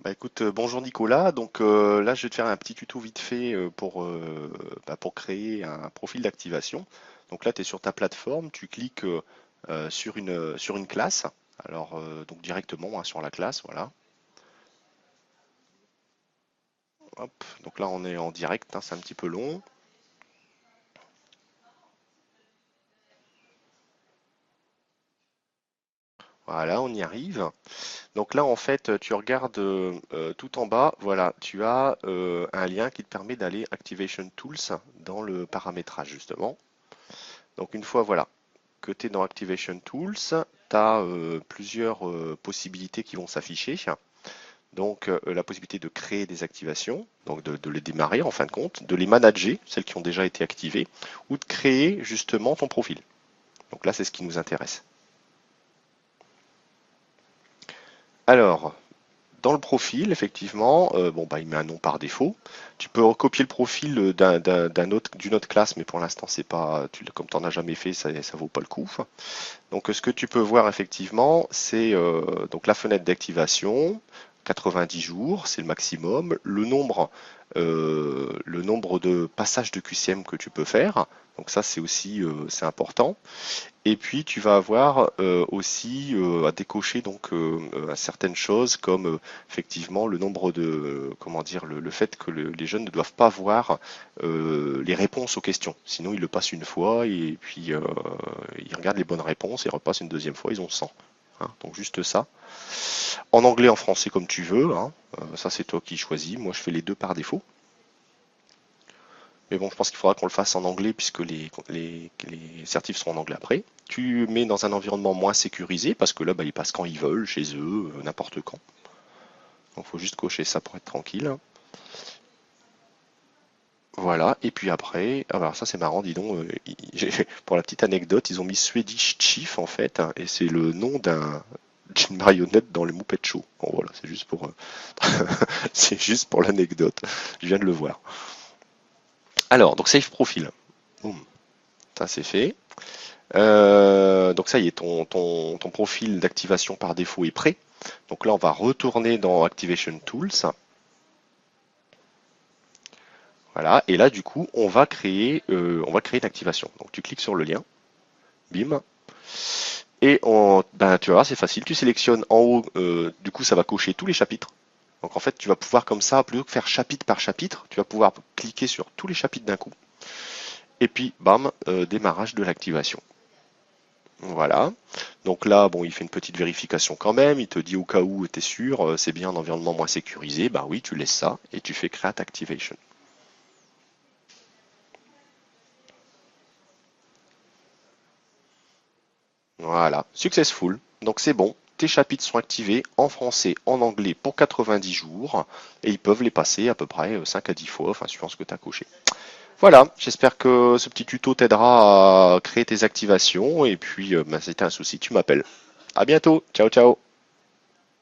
Bah écoute, bonjour Nicolas. Donc là, je vais te faire un petit tuto vite fait pour créer un profil d'activation. Donc là, tu es sur ta plateforme, tu cliques sur une classe. Alors donc directement hein, sur la classe, voilà. Hop. Donc là, on est en direct, hein, c'est un petit peu long. Voilà, on y arrive. Donc là, en fait, tu regardes tout en bas, voilà, tu as un lien qui te permet d'aller Activation Tools dans le paramétrage justement. Donc une fois, voilà, que tu es dans Activation Tools, tu as plusieurs possibilités qui vont s'afficher. Donc la possibilité de créer des activations, donc de les démarrer en fin de compte, de les manager, celles qui ont déjà été activées, ou de créer justement ton profil. Donc là, c'est ce qui nous intéresse. Alors, dans le profil, effectivement, bon bah il met un nom par défaut. Tu peux recopier le profil d'une autre classe, mais pour l'instant c'est pas, comme tu n'en as jamais fait, ça vaut pas le coup. Donc ce que tu peux voir effectivement, c'est donc la fenêtre d'activation, 90 jours, c'est le maximum, le nombre de passages de QCM que tu peux faire. Donc ça c'est aussi c'est important. Et puis tu vas avoir aussi à décocher donc certaines choses comme effectivement le nombre de comment dire le fait que les jeunes ne doivent pas voir les réponses aux questions. Sinon ils le passent une fois et puis ils regardent les bonnes réponses et repassent une deuxième fois, ils ont 100. Hein, donc juste ça. En anglais, en français comme tu veux. Hein, ça c'est toi qui choisis. Moi je fais les deux par défaut. Mais bon, je pense qu'il faudra qu'on le fasse en anglais puisque les certifs seront en anglais après. Tu mets dans un environnement moins sécurisé parce que là, bah, ils passent quand ils veulent, chez eux, n'importe quand. Donc, il faut juste cocher ça pour être tranquille. Voilà, et puis après, alors ça c'est marrant, dis donc, pour la petite anecdote, ils ont mis Swedish Chief en fait, hein, et c'est le nom d'une marionnette dans les Muppet Show. Bon voilà, c'est juste pour, c'est juste pour l'anecdote, je viens de le voir. Alors, donc Save Profile, boum, ça c'est fait. Donc ça y est, ton profil d'activation par défaut est prêt. Donc là, on va retourner dans Activation Tools. Voilà, et là, du coup, on va créer une activation. Donc tu cliques sur le lien, bim, et ben, tu vas voir, c'est facile. Tu sélectionnes en haut, du coup, ça va cocher tous les chapitres. Donc en fait, tu vas pouvoir comme ça, plutôt que faire chapitre par chapitre, tu vas pouvoir cliquer sur tous les chapitres d'un coup. Et puis, bam, démarrage de l'activation. Voilà. Donc là, bon, il fait une petite vérification quand même. Il te dit au cas où tu es sûr, c'est bien un environnement moins sécurisé. Bah oui, tu laisses ça et tu fais Create Activation. Voilà, successful. Donc c'est bon. Tes chapitres sont activés en français, en anglais pour 90 jours et ils peuvent les passer à peu près 5 à 10 fois, enfin suivant ce que tu as coché. Voilà, j'espère que ce petit tuto t'aidera à créer tes activations et puis bah, si t'as un souci, tu m'appelles. À bientôt, ciao ciao.